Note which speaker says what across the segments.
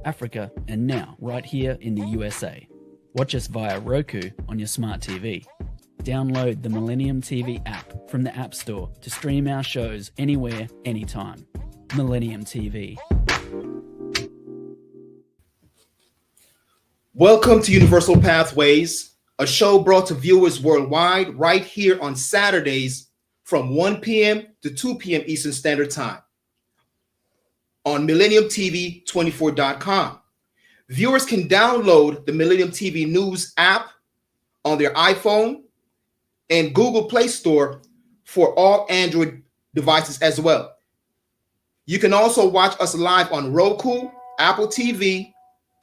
Speaker 1: Africa, and now right here in the USA. Watch us via Roku on your smart TV. Download the Millennium TV app from the App Store to stream our shows anywhere, anytime. Millennium TV.
Speaker 2: Welcome to Universal Pathways, a show brought to viewers worldwide right here on Saturdays from 1 p.m. to 2 p.m. Eastern Standard Time on MillenniumTV24.com. Viewers can download the Millennium TV News app on their iPhone and Google Play Store for all Android devices as well. You can also watch us live on Roku, Apple TV,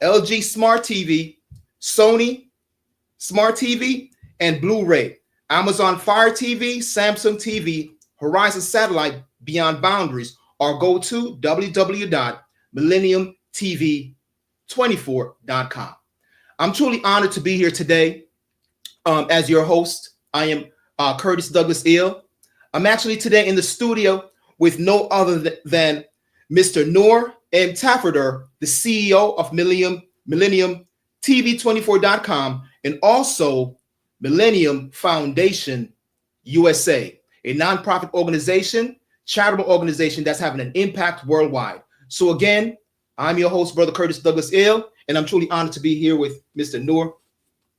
Speaker 2: LG Smart TV, Sony Smart TV, and Blu-ray, Amazon Fire TV, Samsung TV, Horizon Satellite Beyond Boundaries, or go to www.millenniumtv24.com. I'm truly honored to be here today as your host. I am Curtis Douglas Ill. I'm actually today in the studio with no other than Mr. Noor M. Tafferder, the CEO of MillenniumTV24.com, and also Millennium Foundation USA, a nonprofit organization, charitable organization that's having an impact worldwide. So again, I'm your host, Brother Curtis Douglas Ill, and I'm truly honored to be here with Mr. Noor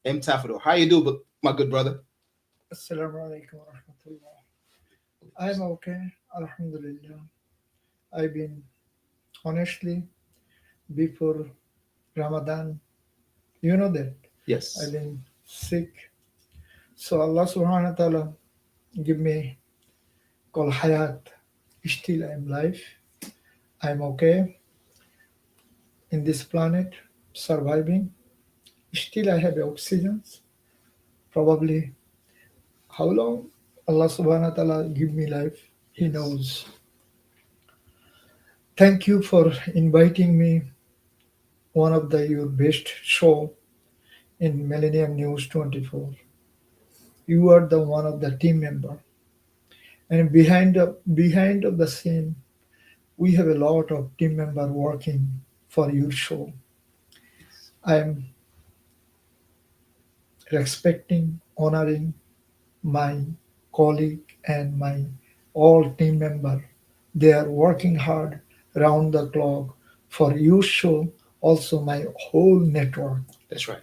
Speaker 2: M. Tafferder. How you do, my good brother?
Speaker 3: Assalamu alaikum wa rahmatullah. I'm okay, alhamdulillah. I've been, honestly, before Ramadan, you know that?
Speaker 2: Yes.
Speaker 3: I've been sick. So Allah subhanahu wa ta'ala give me call hayat. Still I'm alive. I'm okay in this planet, surviving. Still I have oxygen. Probably how long Allah subhanahu wa ta'ala give me life, He knows. Thank you for inviting me one of your best show in Millennium News 24. You are the one of the team member. And behind of the scene, we have a lot of team member working for your show. I am respecting, honoring my colleague and my all team member. They are working hard round the clock for your show, also my whole network.
Speaker 2: That's right.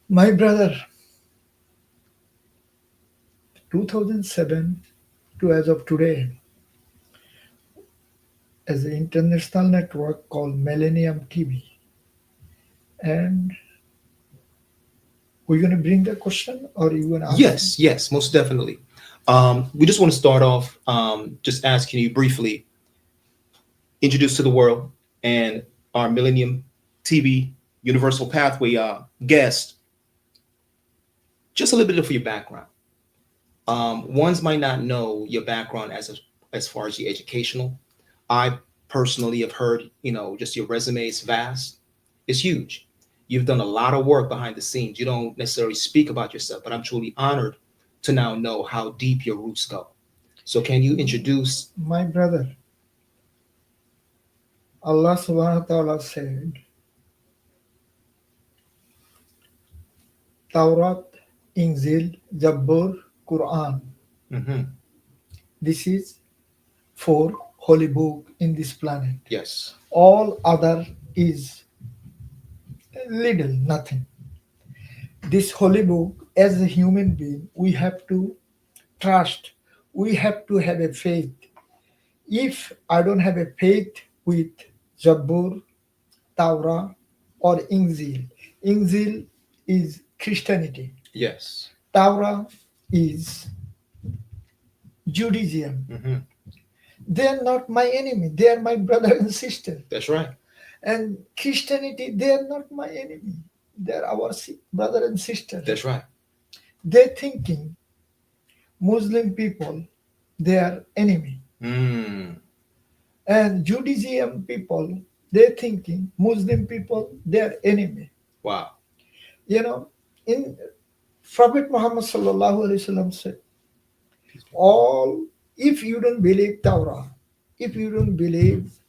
Speaker 3: My brother, 2007 to as of today, as an international network called Millennium TV. And we're going to bring the question, or you going to ask?
Speaker 2: Yes, most definitely. We just want to start off just asking you briefly, introduce to the world and our Millennium TV Universal Pathway guest, just a little bit of your background. Ones might not know your background as far as your educational. I personally have heard, just your resume is vast. It's huge. You've done a lot of work behind the scenes. You don't necessarily speak about yourself, but I'm truly honored to now know how deep your roots go. So can you introduce?
Speaker 3: My brother, Allah subhanahu wa ta'ala said, Taurat, Injil, Zabur, Quran.
Speaker 2: Mm-hmm.
Speaker 3: This is 4 holy book in this planet.
Speaker 2: Yes.
Speaker 3: All other is little, nothing. This holy book, as a human being, we have to trust. We have to have a faith. If I don't have a faith with Zabur, Torah, or Injil, Injil is Christianity.
Speaker 2: Yes.
Speaker 3: Torah is Judaism.
Speaker 2: Mm-hmm.
Speaker 3: They are not my enemy. They are my brother and sister.
Speaker 2: That's right.
Speaker 3: And Christianity, they are not my enemy. They are our brother and sister.
Speaker 2: That's right.
Speaker 3: They're thinking Muslim people, they are enemy.
Speaker 2: Mm.
Speaker 3: And Judaism people, they're thinking Muslim people, they are enemy.
Speaker 2: Wow.
Speaker 3: In Prophet Muhammad sallallahu alaihi wasallam said, if you don't believe Torah, if you don't believe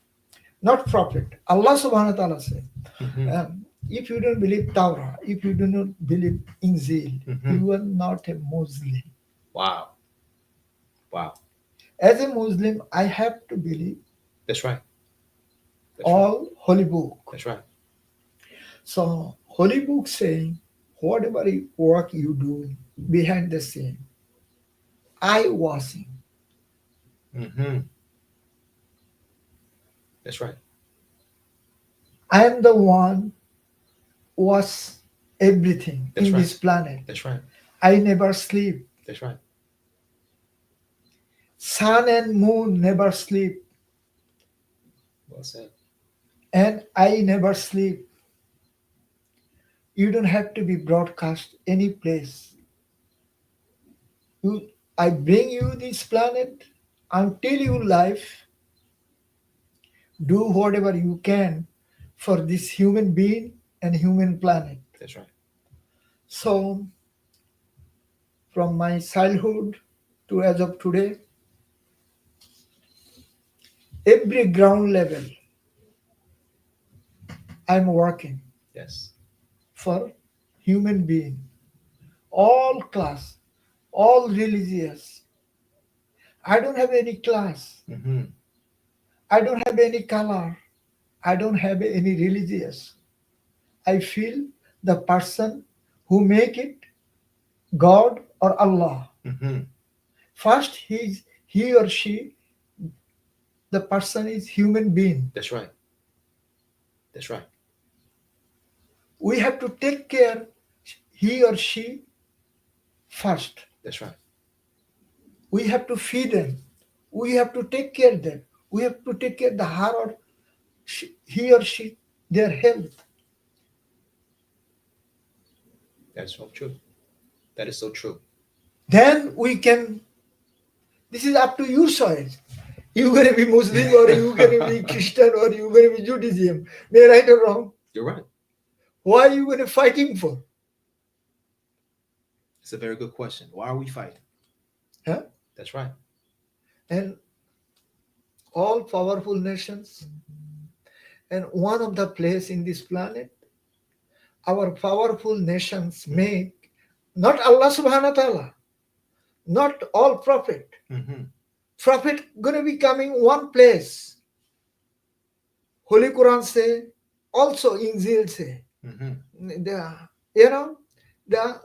Speaker 3: not prophet. Allah subhanahu wa ta'ala said,
Speaker 2: Mhm.
Speaker 3: if you don't believe Torah, if you do not believe Injil,
Speaker 2: Mhm.
Speaker 3: you are not a Muslim.
Speaker 2: Wow. Wow.
Speaker 3: As a Muslim, I have to believe
Speaker 2: That's right. That's right.
Speaker 3: all holy book.
Speaker 2: That's right.
Speaker 3: So holy book saying, whatever work you do behind the scene, eye washing,
Speaker 2: Hmm. That's right.
Speaker 3: I am the one was everything
Speaker 2: That's
Speaker 3: in
Speaker 2: right.
Speaker 3: this planet.
Speaker 2: That's right.
Speaker 3: I never sleep.
Speaker 2: That's right.
Speaker 3: Sun and moon never sleep,
Speaker 2: Well said.
Speaker 3: and I never sleep. You don't have to be broadcast any place. You, I bring you this planet until you life. Do whatever you can for this human being and human planet.
Speaker 2: That's right.
Speaker 3: So, from my childhood to as of today, every ground level, I'm working
Speaker 2: Yes.
Speaker 3: for human being, all class, all religious. I don't have any class.
Speaker 2: Hmm.
Speaker 3: I don't have any color. I don't have any religious. I feel the person who make it God or Allah.
Speaker 2: Hmm.
Speaker 3: First, he or she, the person is human being.
Speaker 2: That's right. That's right.
Speaker 3: We have to take care he or she first.
Speaker 2: That's right.
Speaker 3: We have to feed them. We have to take care of them. We have to take care of the her or he or she, their health.
Speaker 2: That's so true. That is so true.
Speaker 3: Then we can. This is up to your choice. You're going to be Muslim or you're going to be Christian or you're going to be Judaism. May I right or wrong?
Speaker 2: You're right.
Speaker 3: Why are you going to fighting for?
Speaker 2: It's a very good question. Why are we fighting?
Speaker 3: Huh?
Speaker 2: That's right.
Speaker 3: And all powerful nations, and one of the place in this planet, our powerful nations make not Allah subhanahu wa ta'ala, not all prophet.
Speaker 2: Hmm.
Speaker 3: Prophet gonna be coming one place. Holy Quran say, also Injil say,
Speaker 2: Hmm.
Speaker 3: the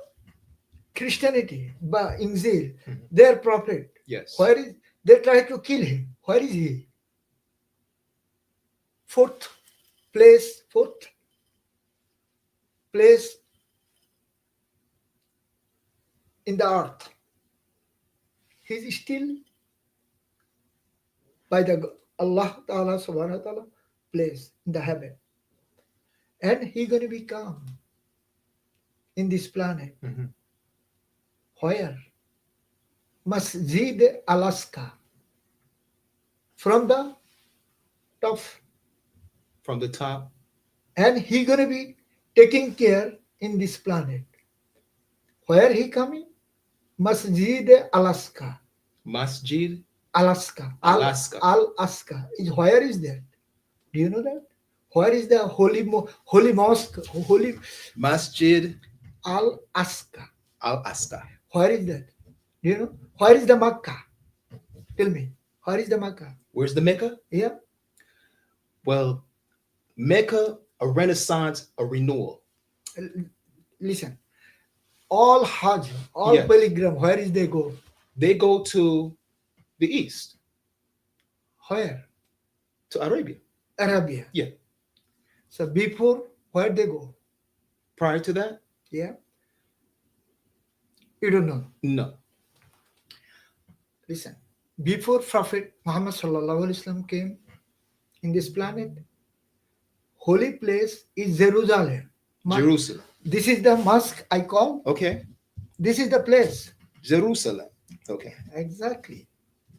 Speaker 3: Christianity, but Injil,
Speaker 2: Mhm.
Speaker 3: their prophet.
Speaker 2: Yes.
Speaker 3: Where is they try to kill him? Where is he? Fourth place in the earth. He's still by the Allah Ta'ala Subhanahu wa Ta'ala place in the heaven. And he gonna become in this planet.
Speaker 2: Hmm.
Speaker 3: Where? Masjid Alaska. From the top.
Speaker 2: From the top.
Speaker 3: And he gonna be taking care in this planet. Where he coming? Masjid Alaska.
Speaker 2: Masjid
Speaker 3: Alaska.
Speaker 2: Alaska.
Speaker 3: Alaska. Where is that? Do you know that? Where is the holy mosque? Holy
Speaker 2: Masjid
Speaker 3: Alaska.
Speaker 2: Alaska.
Speaker 3: Where is that? Do you know? Where is the Makkah? Tell me. Where is the Makkah?
Speaker 2: Where's the Mecca?
Speaker 3: Yeah.
Speaker 2: Well, Mecca, a renaissance, a renewal.
Speaker 3: Listen. All Hajj, all
Speaker 2: Yes.
Speaker 3: pilgrim, where is they go?
Speaker 2: They go to the east,
Speaker 3: Where?
Speaker 2: to Arabia.
Speaker 3: Arabia.
Speaker 2: Yeah.
Speaker 3: So before, where they go?
Speaker 2: Prior to that,
Speaker 3: Yeah. You don't know.
Speaker 2: no.
Speaker 3: Listen. Before Prophet Muhammad Sallallahu Alaihi Wasallam came in this planet, holy place is Jerusalem.
Speaker 2: Jerusalem.
Speaker 3: This is the mosque I call.
Speaker 2: Okay.
Speaker 3: This is the place.
Speaker 2: Jerusalem. Okay.
Speaker 3: Exactly.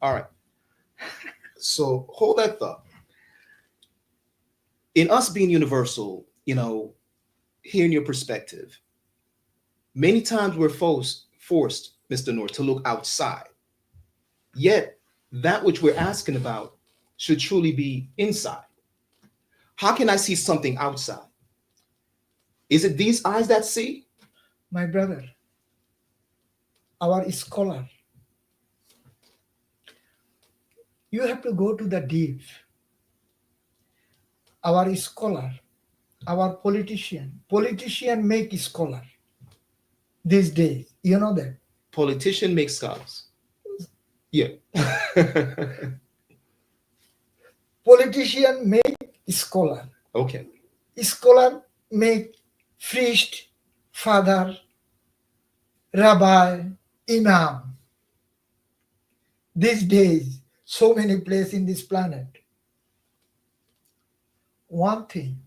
Speaker 2: All right. So hold that thought. In us being universal, hearing your perspective, many times we're forced, Mr. Noor, to look outside. Yet that which we're asking about should truly be inside. How can I see something outside? Is it these eyes that see?
Speaker 3: My brother, our scholar, you have to go to the deep. Our scholar, our politician make scholar these days. You know that?
Speaker 2: Politician makes scholars. Yeah.
Speaker 3: Politician make scholar.
Speaker 2: Okay.
Speaker 3: Scholar make priest, father, rabbi, imam. These days, so many places in this planet. One thing,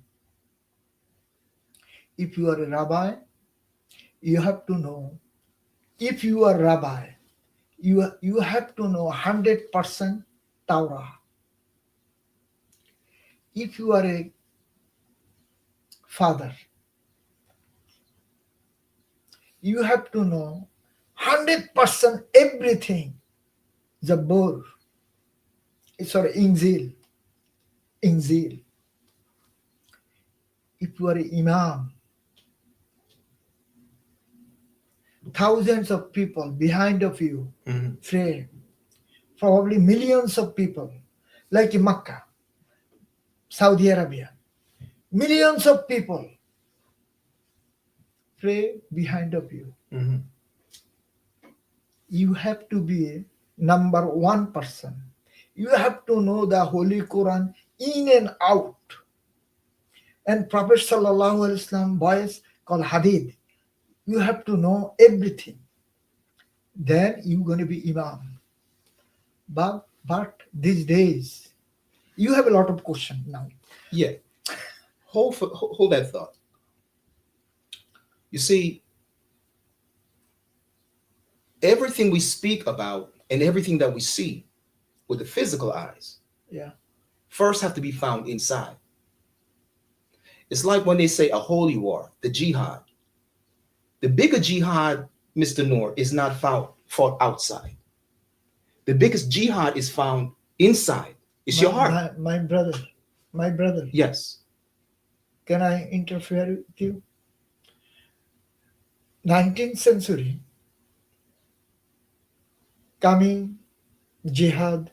Speaker 3: if you are a rabbi, you have to know. If you are rabbi, you have to know 100% Torah. If you are a father, you have to know 100% everything. Zabur, sorry, Injil. If you are an imam, thousands of people behind of you pray, probably millions of people, like in Makkah, Saudi Arabia, millions of people pray behind of you. You have to be a number one person. You have to know the Holy Quran in and out. And Prophet Sallallahu Alaihi Wasallam voice called Hadith. You have to know everything. Then you're going to be imam. But these days, you have a lot of questions now.
Speaker 2: Yeah. Hold that thought. You see, everything we speak about and everything that we see with the physical eyes, first have to be found inside. It's like when they say a holy war, the jihad. The bigger jihad, Mr. Noor, is not fought outside. The biggest jihad is found inside. It's your heart.
Speaker 3: My brother.
Speaker 2: Yes.
Speaker 3: Can I interfere with you? 19th century, coming jihad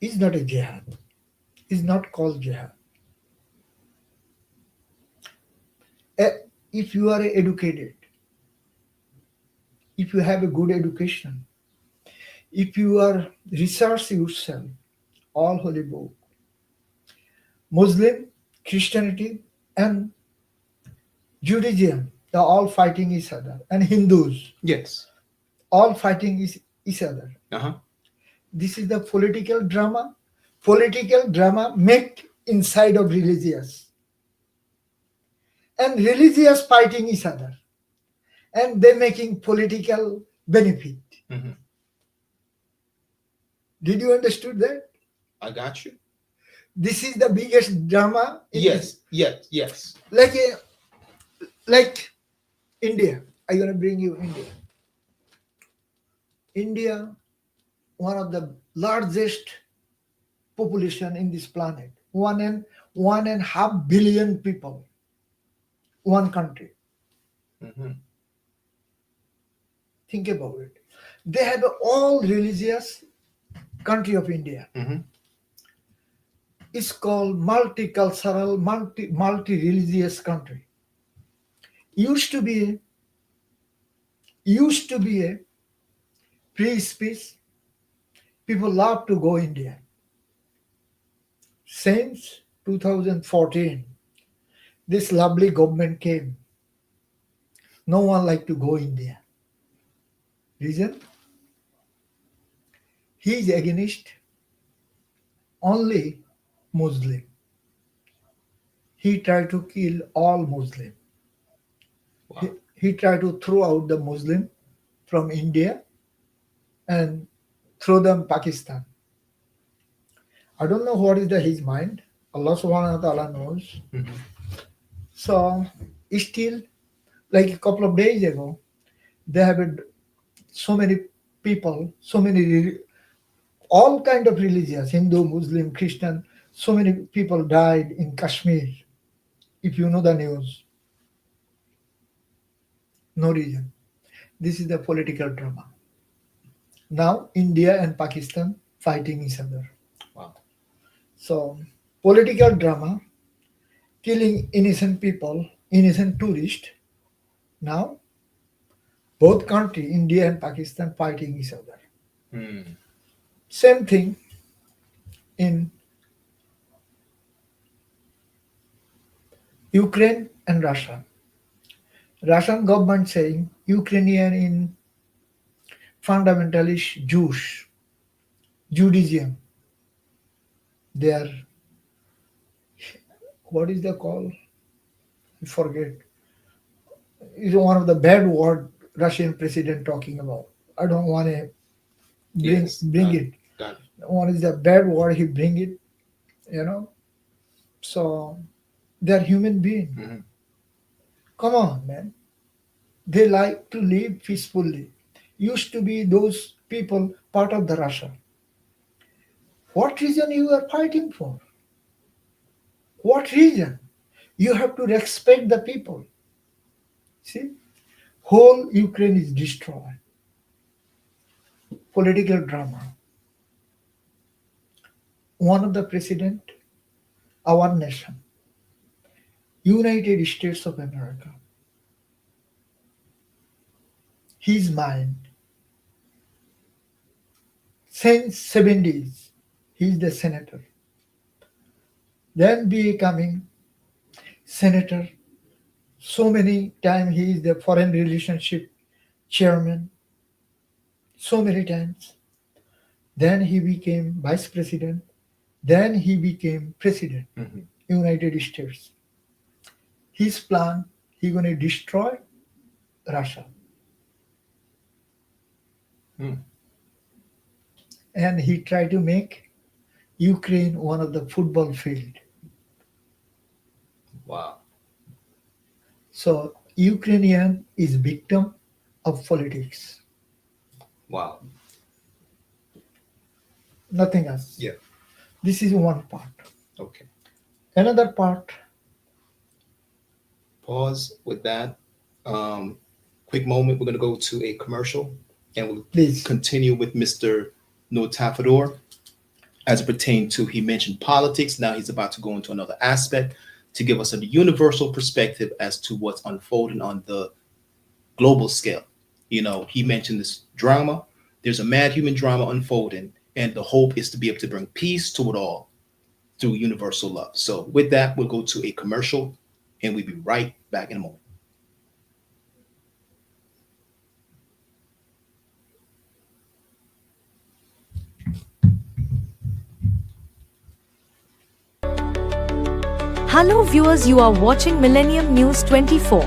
Speaker 3: is not a jihad. It's not called jihad. If you are educated, if you have a good education, if you are research yourself, all holy book, Muslim, Christianity, and Judaism, they're all fighting each other, and Hindus,
Speaker 2: yes,
Speaker 3: all fighting each other. This is the political drama. Political drama make inside of religious. And religious fighting each other. And they're making political benefit. Did you understood that?
Speaker 2: I got you.
Speaker 3: This is the biggest drama.
Speaker 2: Yes.
Speaker 3: Like India. I'm going to bring you India. India, one of the largest population in this planet. 1.5 billion people. One country. Think about it. They have all religious country of India. It's called multicultural, multi-religious country. Used to be a free speech. People love to go India. Since 2014, this lovely government came. No one like to go India. Reason? He is against only Muslim. He tried to kill all Muslim.
Speaker 2: Wow.
Speaker 3: He tried to throw out the Muslim from India and throw them Pakistan. I don't know what is his mind. Allah subhanahu wa ta'ala knows. So still, like a couple of days ago, they have so many people, all kind of religions, Hindu, Muslim, Christian, So many people died in Kashmir. If you know the news, no reason. This is the political drama. Now India and Pakistan fighting each other.
Speaker 2: Wow.
Speaker 3: So political drama, killing innocent people, innocent tourists. Now both countries, India and Pakistan, fighting each other.
Speaker 2: Hmm.
Speaker 3: Same thing in Ukraine and Russia. Russian government saying Ukrainian in fundamentalist Jewish, Judaism. They are, what is the call? I forget. Is one of the bad word Russian president talking about. I don't want to bring it.
Speaker 2: Got it.
Speaker 3: One is the bad word he bring it, you know. So they're human being.
Speaker 2: Mhm.
Speaker 3: Come on, man. They like to live peacefully. Used to be those people part of the Russia. What reason you are fighting for? What reason? You have to respect the people. See, whole Ukraine is destroyed. Political drama. One of the president, our nation, United States of America. His mind, since 70s, he is the senator. Then becoming senator. So many times he is the foreign relationship chairman. So many times. Then he became vice president. Then he became president,
Speaker 2: Mhm.
Speaker 3: United States. His plan, he gonna destroy Russia.
Speaker 2: Hmm.
Speaker 3: And he tried to make Ukraine one of the football field.
Speaker 2: Wow.
Speaker 3: So Ukrainian is victim of politics,
Speaker 2: Wow.
Speaker 3: nothing else.
Speaker 2: Yeah.
Speaker 3: This is one part.
Speaker 2: Okay.
Speaker 3: Another part,
Speaker 2: Pause with that. Quick moment. We're going to go to a commercial and we'll
Speaker 3: please.
Speaker 2: continue with Mr. Noor Tafador as it pertains to, he mentioned politics. Now he's about to go into another aspect to give us a universal perspective as to what's unfolding on the global scale. You know, he mentioned this drama. There's a mad human drama unfolding, and the hope is to be able to bring peace to it all through universal love. So with that, we'll go to a commercial and we'll be right back in a moment.
Speaker 4: Hello viewers, you are watching Millennium News 24.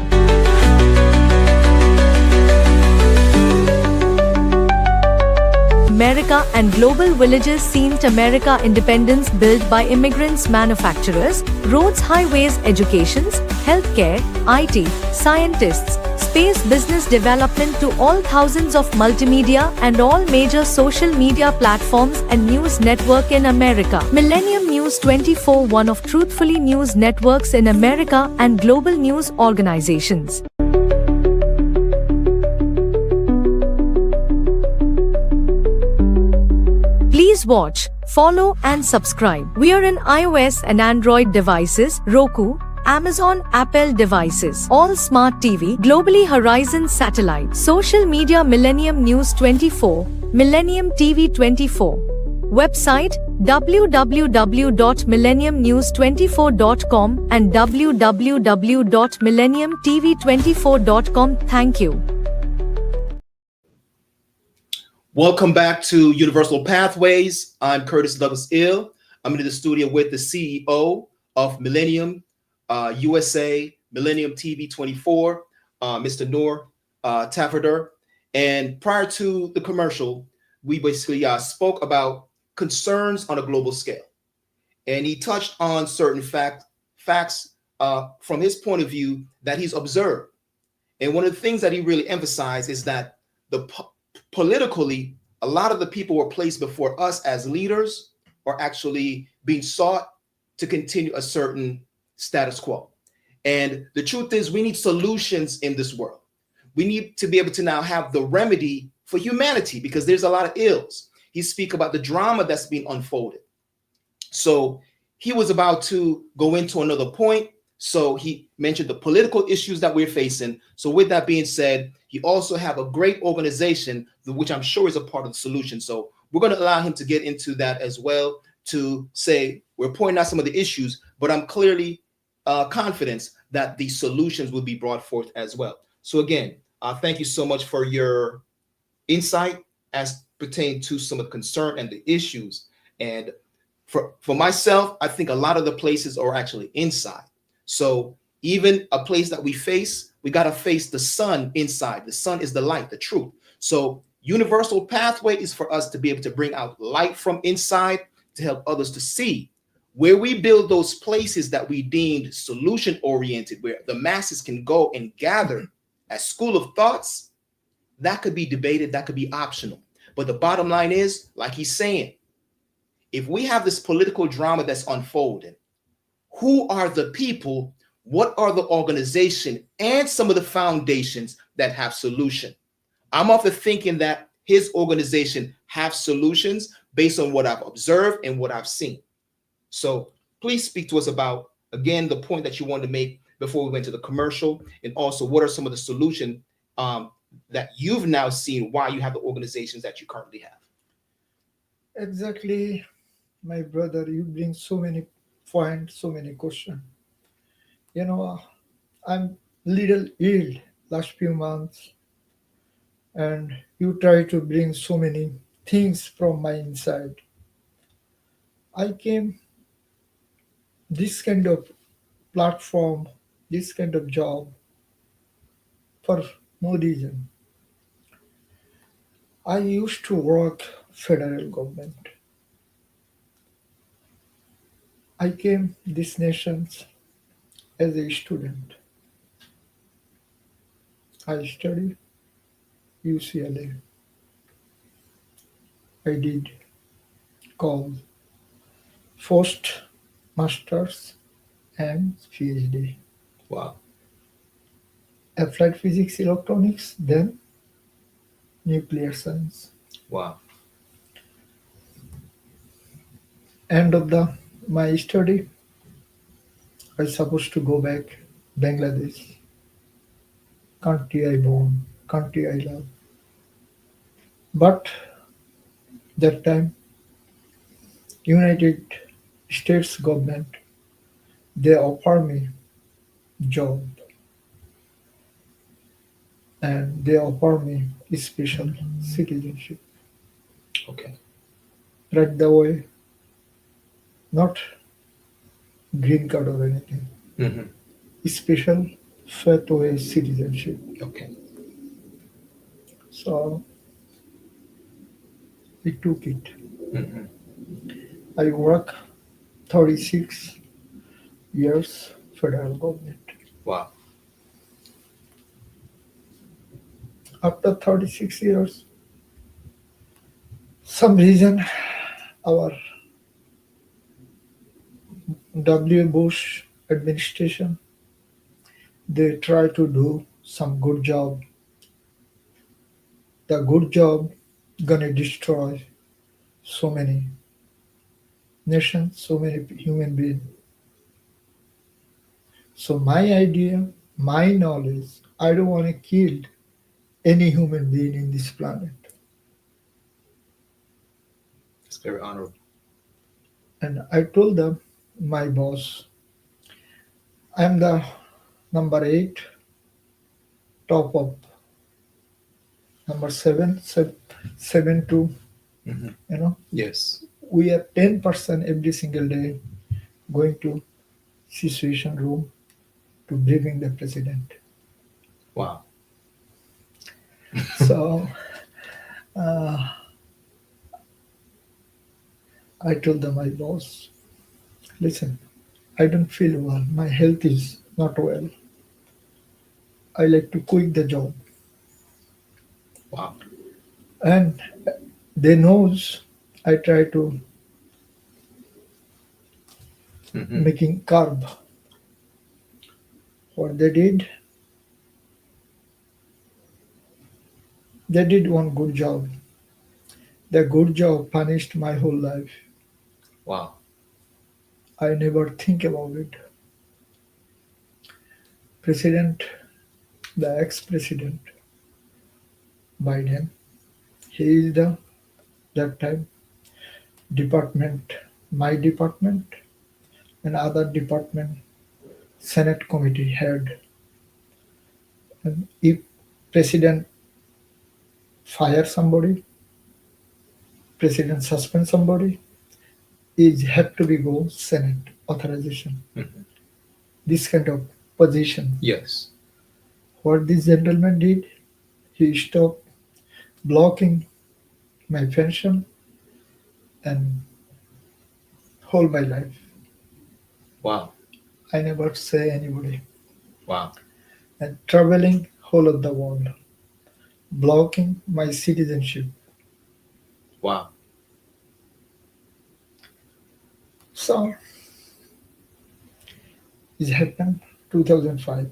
Speaker 4: America and global villages seen to America independence built by immigrants, manufacturers, roads, highways, educations, healthcare, IT, scientists, space, business development to all thousands of multimedia and all major social media platforms and news network in America. Millennium News 24, one of truthfully news networks in America and global news organizations. Please watch, follow and subscribe. We are in iOS and Android devices, Roku, Amazon, Apple devices, all smart TV, globally Horizon satellite, social media Millennium News 24, Millennium TV 24. Website www.millenniumnews24.com and www.millenniumtv24.com. Thank you.
Speaker 2: Welcome back to Universal Pathways. I'm Curtis Douglas Ill. I'm in the studio with the CEO of Millennium USA, Millennium TV 24, Mr. Noor Tafador. And prior to the commercial, we basically spoke about concerns on a global scale. And he touched on certain facts from his point of view that he's observed. And one of the things that he really emphasized is that politically, a lot of the people were placed before us as leaders are actually being sought to continue a certain status quo. And the truth is, we need solutions in this world. We need to be able to now have the remedy for humanity, because there's a lot of ills. He speaks about the drama that's being unfolded. So he was about to go into another point. So he mentioned the political issues that we're facing. So with that being said, he also have a great organization, which I'm sure is a part of the solution. So we're going to allow him to get into that as well, to say we're pointing out some of the issues, but I'm clearly confident that the solutions will be brought forth as well. So again, thank you so much for your insight as pertain to some of the concern and the issues. And for myself, I think a lot of the places are actually inside. So even a place that we face, we got to face the sun inside. The sun is the light, the truth. So universal pathway is for us to be able to bring out light from inside to help others to see. Where we build those places that we deemed solution oriented, where the masses can go and gather as school of thoughts, that could be debated, that could be optional. But the bottom line is, like he's saying, if we have this political drama that's unfolding, who are the people, what are the organization and some of the foundations that have solution? I'm often thinking that his organization have solutions based on what I've observed and what I've seen. So please speak to us about, again, the point that you wanted to make before we went to the commercial, and also what are some of the solutions that you've now seen why you have the organizations that you currently have.
Speaker 3: Exactly, my brother, you bring so many points, so many questions. You know, I'm little ill last few months, and you try to bring so many things from my inside. I came this kind of platform, this kind of job for no reason. I used to work federal government. I came this nations as a student. I studied UCLA. I did call first masters and PhD.
Speaker 2: Wow.
Speaker 3: Applied physics, electronics, then nuclear science.
Speaker 2: Wow.
Speaker 3: End of my study, I supposed to go back Bangladesh, country I born, country I love. But that time, United States government, they offer me job, and they offer me special citizenship.
Speaker 2: Okay.
Speaker 3: Right the way, not green card or anything.
Speaker 2: Mm-hmm.
Speaker 3: Special pathway citizenship.
Speaker 2: Okay.
Speaker 3: So I took it.
Speaker 2: Mm-hmm.
Speaker 3: I work 36 years federal government.
Speaker 2: Wow.
Speaker 3: After 36 years, some reason our W. Bush administration, they try to do some good job. The good job gonna destroy so many nations, so many human beings. So my idea, my knowledge, I don't want to kill any human being in this planet.
Speaker 2: It's very honorable.
Speaker 3: And I told them, my boss, I'm the number 8, top of number 7, 7 to,
Speaker 2: Mm-hmm. Yes.
Speaker 3: We are 10% every single day going to situation room to briefing the president.
Speaker 2: Wow.
Speaker 3: So I told them, my boss, listen, I don't feel well. My health is not well. I like to quit the job.
Speaker 2: Wow.
Speaker 3: And they knows I try to making carb. What they did one good job. The good job punished my whole life.
Speaker 2: Wow.
Speaker 3: I never think about it. President, the ex-president Biden, he is that time department, my department and other department Senate committee head. And if president fire somebody, president suspend somebody, it have to be go Senate authorization. This kind of position.
Speaker 2: Yes.
Speaker 3: What this gentleman did, he stopped blocking my pension and whole my life.
Speaker 2: Wow.
Speaker 3: I never say anybody.
Speaker 2: Wow.
Speaker 3: And traveling whole of the world, blocking my citizenship.
Speaker 2: Wow.
Speaker 3: So it happened 2005.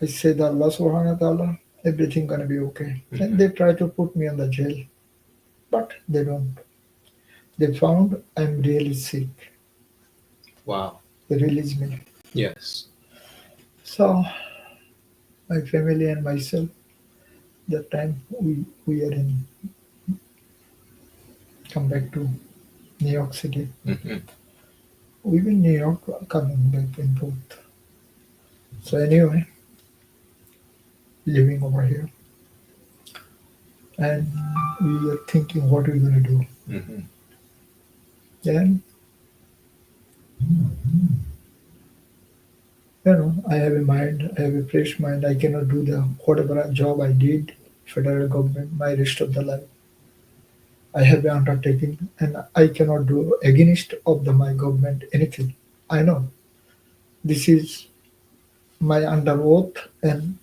Speaker 3: I said Allah subhanahu wa ta'ala, everything gonna be okay. And they try to put me on the jail. But they don't. They found I'm really sick.
Speaker 2: Wow.
Speaker 3: They released me.
Speaker 2: Yes.
Speaker 3: So my family and myself, that time we are in come back to New York City. We in New York coming back and forth. So anyway, living over here. And we are thinking what we're gonna do. Then I have a mind, I have a fresh mind. I cannot do the whatever job I did, federal government, my rest of the life. I have an undertaking and I cannot do against of my government anything. I know this is my under oath and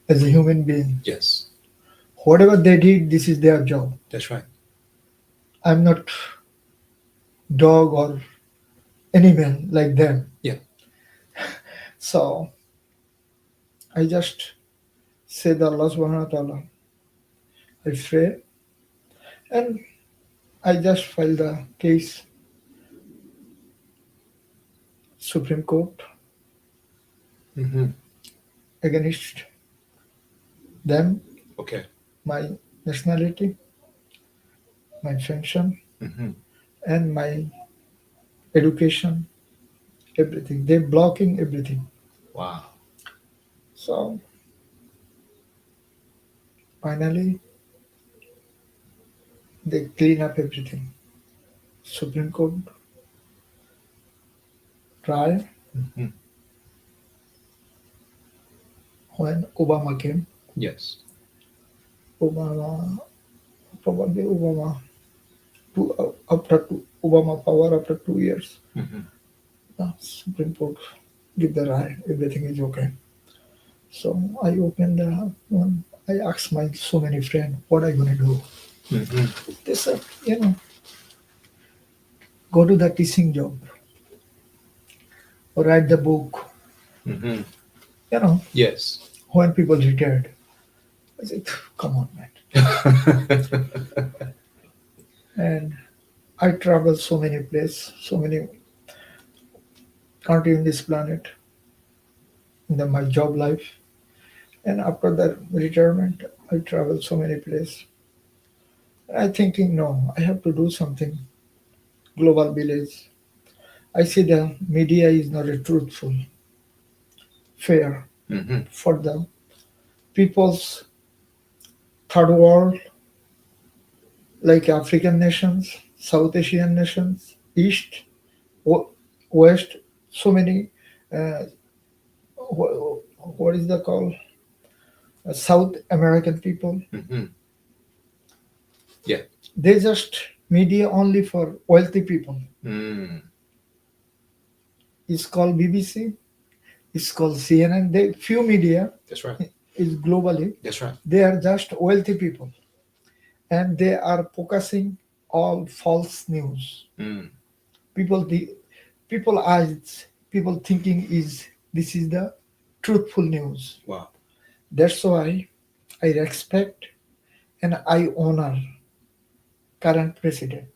Speaker 3: as a human being.
Speaker 2: Yes.
Speaker 3: Whatever they did, this is their job.
Speaker 2: That's right.
Speaker 3: I'm not dog or animal like them.
Speaker 2: Yeah.
Speaker 3: So I just said Allah subhanahu wa ta'ala. I pray and I just filed the case Supreme Court against them,
Speaker 2: Okay.
Speaker 3: my nationality, my pension, and my education, everything. They're blocking everything.
Speaker 2: Wow.
Speaker 3: So finally, they clean up everything. Supreme Court trial when Obama came.
Speaker 2: Yes.
Speaker 3: Obama after Obama power after 2 years. The Supreme Court give the right, everything is okay. So I opened the one. I asked my so many friends, what are you gonna do? They said, go to the teaching job or write the book.
Speaker 2: Yes.
Speaker 3: When people retired. I said, come on, man. And I traveled so many places, so many countries in this planet, in my job life. And after that retirement, I traveled so many places. And I thinking, no, I have to do something. Global village. I see the media is not truthful, fair for the people's third world, like African nations, South Asian nations, East, West, so many, what is the call? South American people.
Speaker 2: Yeah.
Speaker 3: They just media only for wealthy people. It's called BBC. It's called CNN. They few media.
Speaker 2: That's right.
Speaker 3: Is globally.
Speaker 2: That's right.
Speaker 3: They are just wealthy people, and they are focusing all false news. People people thinking this is the truthful news.
Speaker 2: Wow.
Speaker 3: That's why I respect and I honor current president.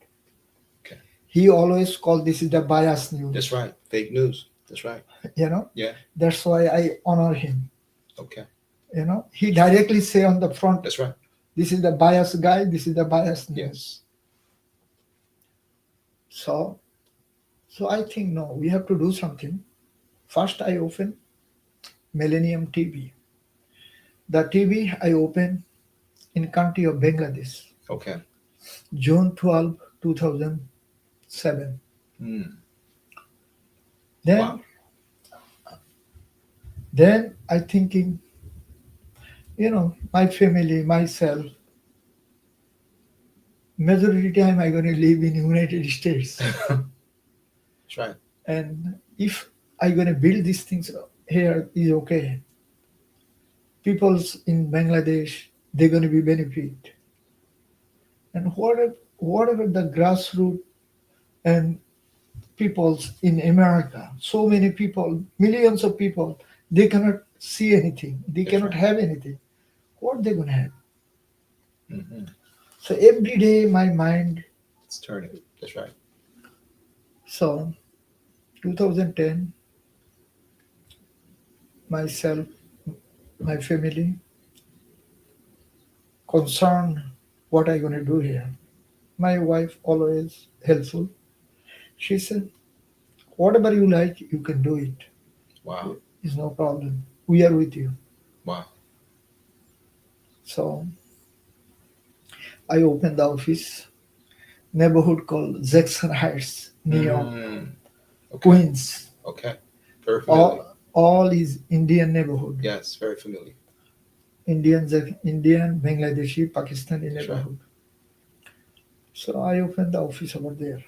Speaker 2: Okay.
Speaker 3: He always called this is the bias news.
Speaker 2: That's right. Fake news. That's right.
Speaker 3: You know.
Speaker 2: Yeah.
Speaker 3: That's why I honor him.
Speaker 2: Okay.
Speaker 3: You know, he directly say on the front,
Speaker 2: That's right.
Speaker 3: this is the bias guy, this is the bias news.
Speaker 2: Yes.
Speaker 3: So I think no, we have to do something. First, I open Millennium TV. The TV I open in country of Bangladesh,
Speaker 2: Okay.
Speaker 3: June 12, 2007.
Speaker 2: Mm.
Speaker 3: Then,
Speaker 2: Wow.
Speaker 3: then I thinking, my family, myself, majority time I going to live in United States.
Speaker 2: That's right.
Speaker 3: And if I going to build these things here is okay. People's in Bangladesh, they're going to be benefit. And whatever the grassroots and peoples in America, so many people, millions of people, they cannot see anything. They
Speaker 2: That's
Speaker 3: cannot
Speaker 2: right.
Speaker 3: have anything. What they going to have?
Speaker 2: Mm-hmm.
Speaker 3: So every day my mind,
Speaker 2: It's turning. That's right.
Speaker 3: so 2010, myself, my family, concerned what I going to do here. My wife always helpful. She said, whatever you like, you can do it.
Speaker 2: Wow.
Speaker 3: It's no problem. We are with you.
Speaker 2: Wow.
Speaker 3: So I opened the office, neighborhood called Jackson Heights, New York,
Speaker 2: Okay.
Speaker 3: Queens.
Speaker 2: Okay. Very familiar.
Speaker 3: All is Indian neighborhood.
Speaker 2: Yes, very familiar.
Speaker 3: Indian, Bangladeshi, Pakistani
Speaker 2: That's right.
Speaker 3: neighborhood. So I opened the office over there.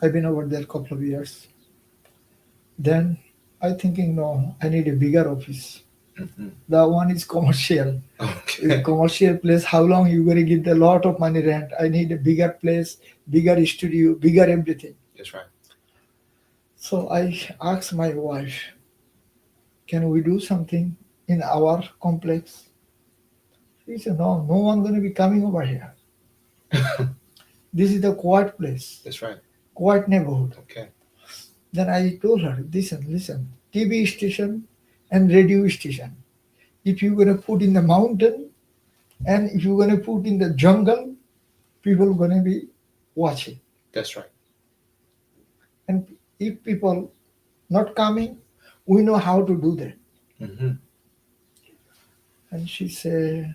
Speaker 3: I've been over there a couple of years. Then I thinking, no, I need a bigger office.
Speaker 2: Mm-hmm.
Speaker 3: The one is commercial.
Speaker 2: Okay.
Speaker 3: Commercial place, how long you going to give a lot of money rent? I need a bigger place, bigger studio, bigger everything.
Speaker 2: That's right.
Speaker 3: So I asked my wife, can we do something in our complex? She said, no one going to be coming over here. This is the quiet place,
Speaker 2: That's right.
Speaker 3: quiet neighborhood.
Speaker 2: Okay.
Speaker 3: Then I told her, listen, TV station and radio station. If you're going to put in the mountain and if you're going to put in the jungle, people are going to be watching.
Speaker 2: That's right.
Speaker 3: And if people not coming, we know how to do that.
Speaker 2: Mm-hmm.
Speaker 3: And she said,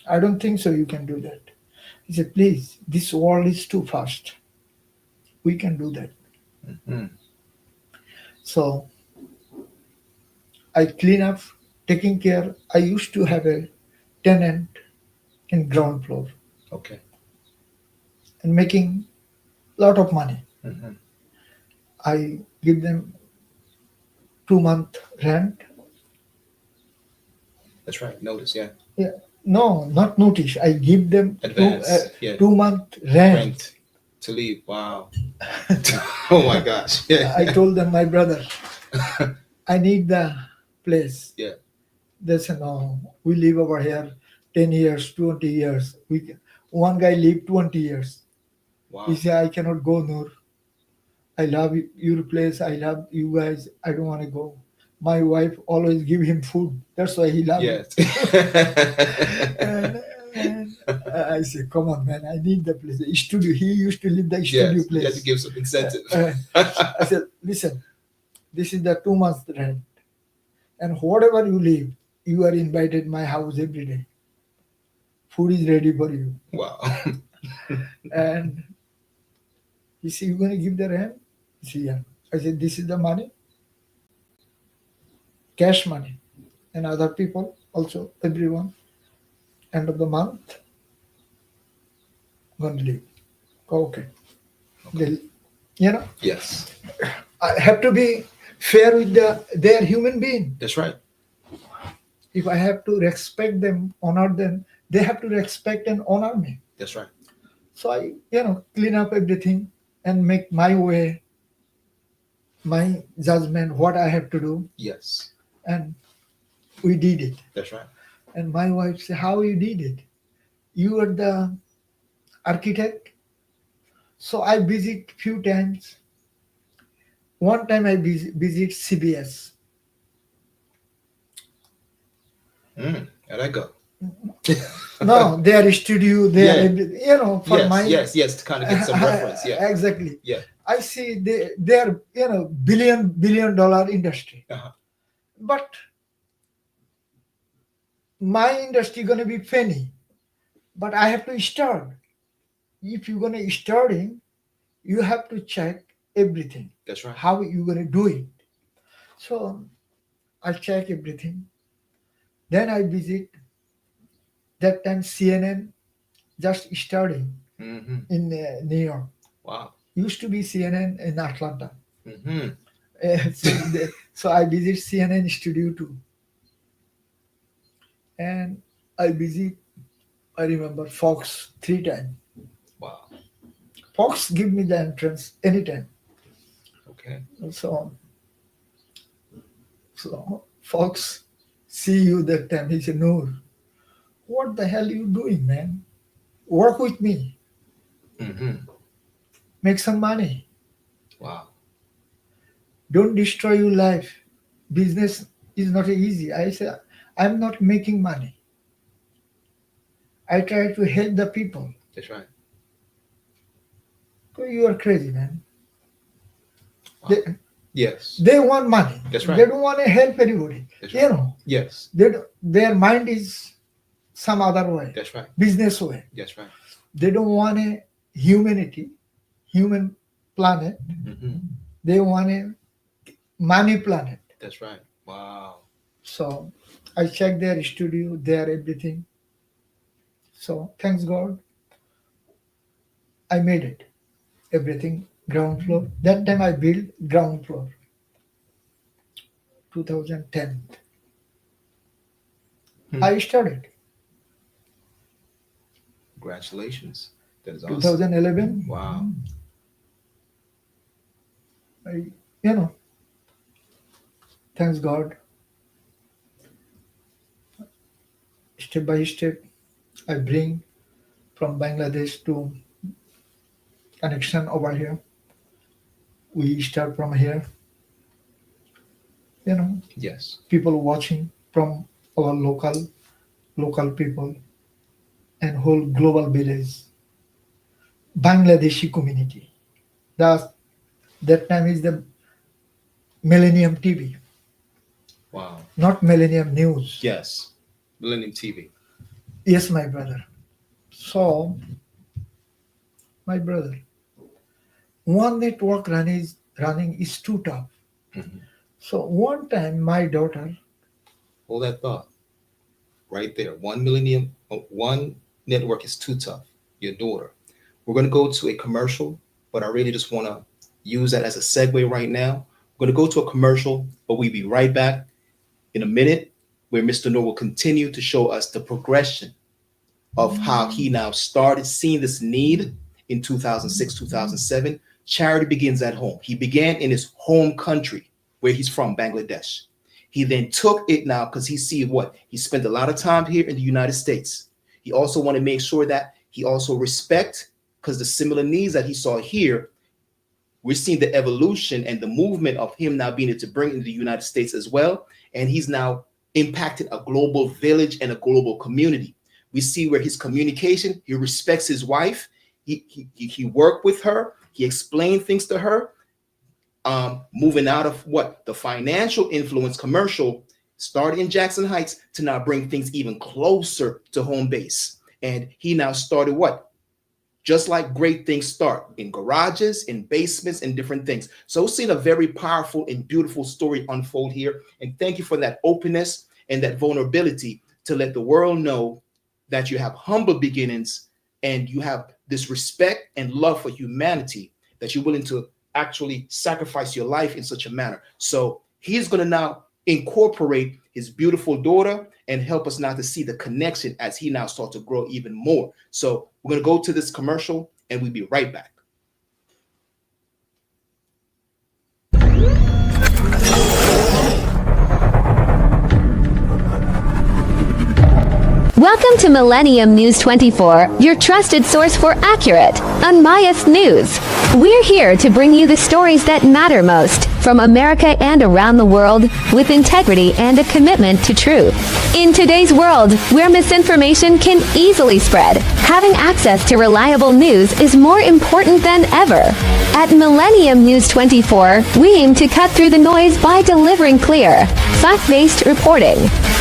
Speaker 3: I don't think so you can do that. He said, please, this world is too fast. We can do that.
Speaker 2: Mm-hmm.
Speaker 3: So I clean up, taking care. I used to have a tenant in ground floor
Speaker 2: Okay.
Speaker 3: and making a lot of money.
Speaker 2: Mm-hmm.
Speaker 3: I give them 2-month rent.
Speaker 2: That's right. Notice, yeah.
Speaker 3: Yeah, no, not notice. I give them
Speaker 2: Advance. Yeah.
Speaker 3: 2-month rent.
Speaker 2: Rent to leave. Wow. Oh my gosh. Yeah.
Speaker 3: I told them, my brother, I need the place.
Speaker 2: Yeah.
Speaker 3: They said, no, we live over here 10 years, 20 years. One guy lived 20 years.
Speaker 2: Wow.
Speaker 3: He said, I cannot go, Noor. I love your place. I love you guys. I don't want to go. My wife always give him food. That's why he loves
Speaker 2: Yes.
Speaker 3: it. And I said, come on, man. I need the place. The studio. He used to live the studio
Speaker 2: Yes.
Speaker 3: place.
Speaker 2: You have to give some incentive.
Speaker 3: I said, listen, this is the 2 months rent. And whatever you live, you are invited my house every day. Food is ready for you.
Speaker 2: Wow.
Speaker 3: And he said, you're going to give the rent? He said, yeah. I said, this is the money. Cash money. And other people also, everyone. End of the month, going to leave. Okay. They,
Speaker 2: Yes.
Speaker 3: I have to be fair with their human being.
Speaker 2: That's right.
Speaker 3: If I have to respect them, honor them, they have to respect and honor me.
Speaker 2: That's right.
Speaker 3: So I, clean up everything and make my way, my judgment, what I have to do.
Speaker 2: Yes.
Speaker 3: And we did it.
Speaker 2: That's right.
Speaker 3: And my wife said, how you did it? You are the architect. So I visit few times. One time I visit CBS.
Speaker 2: How'd that go?
Speaker 3: No, their studio, for
Speaker 2: yes, to kind of get some reference. Yeah.
Speaker 3: Exactly.
Speaker 2: Yeah.
Speaker 3: I see they're billion dollar industry.
Speaker 2: Uh-huh.
Speaker 3: But my industry gonna be penny. But I have to start. If you're gonna starting, you have to check everything.
Speaker 2: That's right.
Speaker 3: How you gonna do it? So I check everything. Then I visit. That time CNN just starting in New York.
Speaker 2: Wow.
Speaker 3: Used to be CNN in Atlanta.
Speaker 2: Mm-hmm.
Speaker 3: So I visit CNN studio too. And I remember Fox 3 times.
Speaker 2: Wow.
Speaker 3: Fox give me the entrance anytime.
Speaker 2: Okay.
Speaker 3: So Fox see you that time. He said, Noor, what the hell you doing, man? Work with me. Make some money.
Speaker 2: Wow.
Speaker 3: Don't destroy your life. Business is not easy. I said, I'm not making money. I try to help the people.
Speaker 2: That's right.
Speaker 3: So you are crazy, man.
Speaker 2: Wow. Yes.
Speaker 3: They want money.
Speaker 2: That's right.
Speaker 3: They don't want to help anybody.
Speaker 2: That's right. Yes.
Speaker 3: Their mind is some other way.
Speaker 2: That's right.
Speaker 3: Business way.
Speaker 2: That's right.
Speaker 3: They don't want a human planet. They want a money planet.
Speaker 2: That's right. Wow.
Speaker 3: So I checked their studio, their everything. So thanks God, I made it. Everything, ground floor. That time I built ground floor. 2010. I started.
Speaker 2: Congratulations. That is awesome.
Speaker 3: 2011.
Speaker 2: Wow.
Speaker 3: Thanks God. Step by step, I bring from Bangladesh to connection over here. We start from here.
Speaker 2: Yes.
Speaker 3: People watching from our local people and whole global village. Bangladeshi community. That time is the Millennium TV.
Speaker 2: Wow.
Speaker 3: Not Millennium News.
Speaker 2: Yes. Millennium TV.
Speaker 3: Yes, my brother. So, my brother, one network running is too tough. So one time my daughter.
Speaker 2: Hold that thought. Right there. One network is too tough. Your daughter. We're going to go to a commercial, but I really just want to use that as a segue right now. We're going to go to a commercial, but we'll be right back in a minute where Mr. Noor will continue to show us the progression of how he now started seeing this need in 2006, 2007. Charity begins at home. He began in his home country where he's from, Bangladesh. He then took it now because he see what? He spent a lot of time here in the United States. He also want to make sure that he also respect, because the similar needs that he saw here, we're seeing the evolution and the movement of him now being able to bring into the United States as well. And he's now impacted a global village and a global community. We see where his communication, he respects his wife. He worked with her. He explained things to her. Moving out of what? The financial influence commercial started in Jackson Heights to now bring things even closer to home base. And he now started what? Just like great things start in garages, in basements, and different things. So we've seen a very powerful and beautiful story unfold here. And thank you for that openness and that vulnerability to let the world know that you have humble beginnings and you have this respect and love for humanity, that you're willing to actually sacrifice your life in such a manner. So he's going to now incorporate his beautiful daughter and help us now to see the connection as he now starts to grow even more. So we're going to go to this commercial and we'll be right back.
Speaker 5: Welcome to Millennium News 24, your trusted source for accurate, unbiased news. We're here to bring you the stories that matter most from America and around the world with integrity and a commitment to truth. In today's world, where misinformation can easily spread, having access to reliable news is more important than ever. At Millennium News 24, we aim to cut through the noise by delivering clear, fact-based reporting.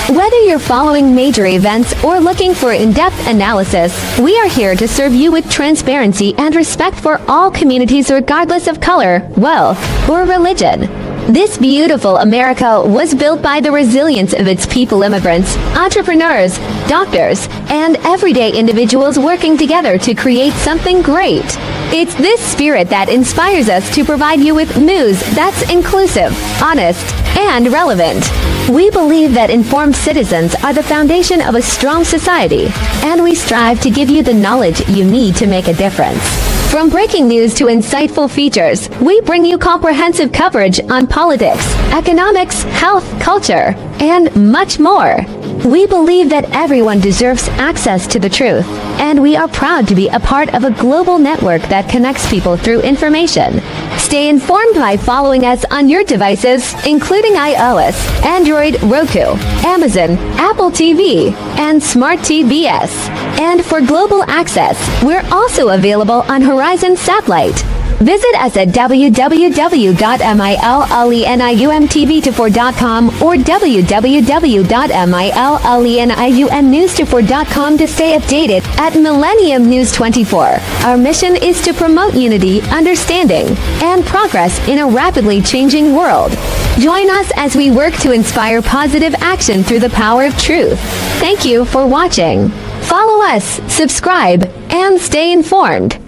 Speaker 5: Whether you're following major events or looking for in-depth analysis, we are here to serve you with transparency and respect for all communities regardless of color, wealth, or religion. This beautiful America was built by the resilience of its people, immigrants, entrepreneurs, doctors, and everyday individuals working together to create something great. It's this spirit that inspires us to provide you with news that's inclusive, honest, and relevant. We believe that informed citizens are the foundation of a strong society, and we strive to give you the knowledge you need to make a difference. From breaking news to insightful features, we bring you comprehensive coverage on politics, economics, health, culture, and much more. We believe that everyone deserves access to the truth, and we are proud to be a part of a global network that connects people through information. Stay informed by following us on your devices, including iOS, Android, Roku, Amazon, Apple TV, and Smart TVS. And for global access, we're also available on Horizon Satellite. Visit us at www.millenniumtv24.com or www.millenniumnews24.com to stay updated at Millennium News 24. Our mission is to promote unity, understanding, and progress in a rapidly changing world. Join us as we work to inspire positive action through the power of truth. Thank you for watching. Follow us, subscribe, and stay informed.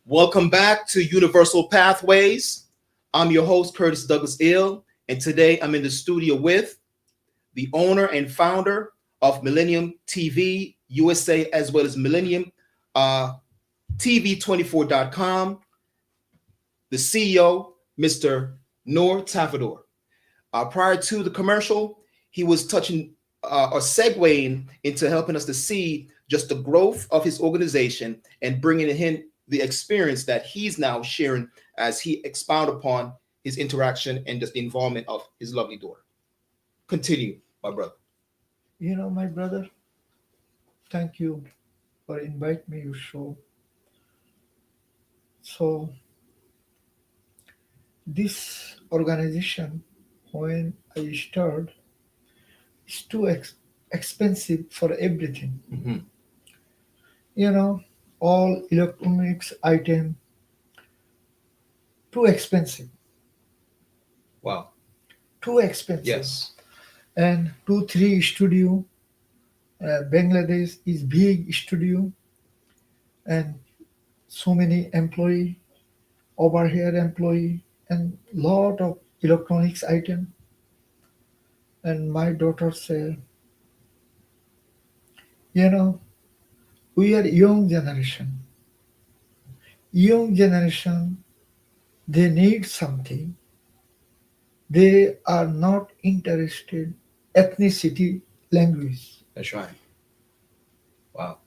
Speaker 2: Welcome back to Universal Pathways. I'm your host, Curtis Douglas Ill, and today I'm in the studio with the owner and founder of Millennium TV USA, as well as Millennium TV24.com, the CEO, Mr. Noor Tafador. Prior to the commercial, he was touching or segueing into helping us to see just the growth of his organization and bringing in the experience that he's now sharing as he expound upon his interaction and just the involvement of his lovely daughter. Continue, my brother.
Speaker 3: You know, my brother, thank you for inviting me to your show. So, this organization, when I started, is too expensive for everything.
Speaker 2: Mm-hmm.
Speaker 3: You know, all electronics item too expensive.
Speaker 2: Wow.
Speaker 3: Too expensive.
Speaker 2: Yes.
Speaker 3: And 2-3 studio. Bangladesh is big studio, and so many employee, over here employee, and lot of electronics item. And my daughter said, you know, we are young generation. Young generation, they need something. They are not interested ethnicity, language.
Speaker 2: That's right. Wow.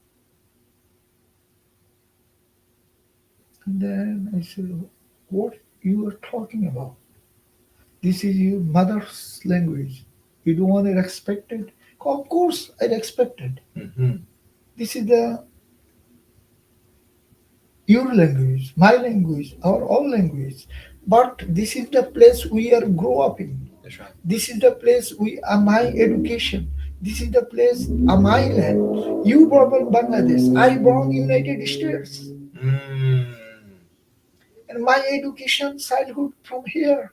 Speaker 3: And then I said, what you are talking about? This is your mother's language. You don't want to respect it? Of course, I respect it.
Speaker 2: Mm-hmm.
Speaker 3: This is your language, my language, our own language. But this is the place we are grow up in.
Speaker 2: That's right.
Speaker 3: This is the place we are my education. This is the place my land. You born in Bangladesh. I born United States.
Speaker 2: Mm.
Speaker 3: And my education, childhood from here.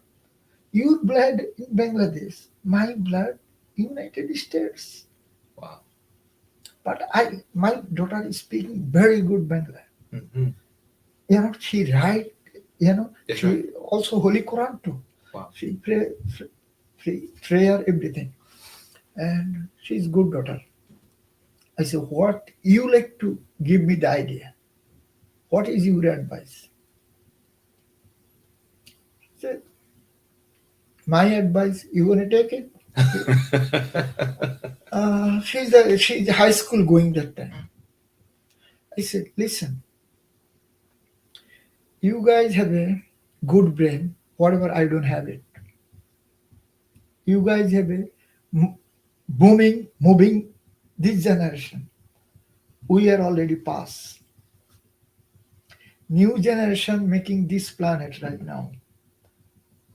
Speaker 3: Your blood in Bangladesh. My blood, United States.
Speaker 2: Wow.
Speaker 3: But my daughter is speaking very good Bangla.
Speaker 2: Mm-hmm.
Speaker 3: She write,
Speaker 2: That's
Speaker 3: she
Speaker 2: right.
Speaker 3: also Holy Quran too.
Speaker 2: Wow.
Speaker 3: She prayer everything, and she's good daughter. I said, what you like to give me the idea? What is your advice? She said, my advice, you gonna take it? She's high school going that time. I said, listen, you guys have a good brain, whatever I don't have it. You guys have a booming, moving this generation. We are already past. New generation making this planet right now.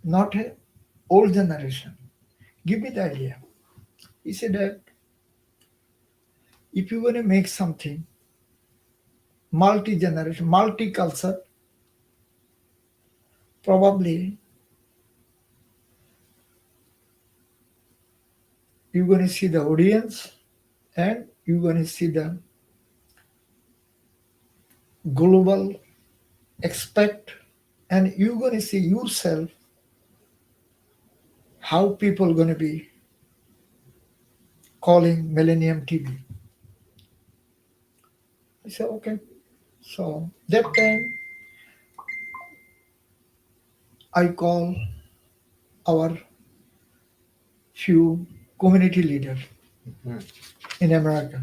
Speaker 3: Not a old generation. Give me the idea. He said that if you're gonna make something multi-generation, multi-culture, probably you're gonna see the audience and you're gonna see the global expect, and you're gonna see yourself how people gonna be calling Millennium TV. I said, okay. So that time I call our few community leaders in America,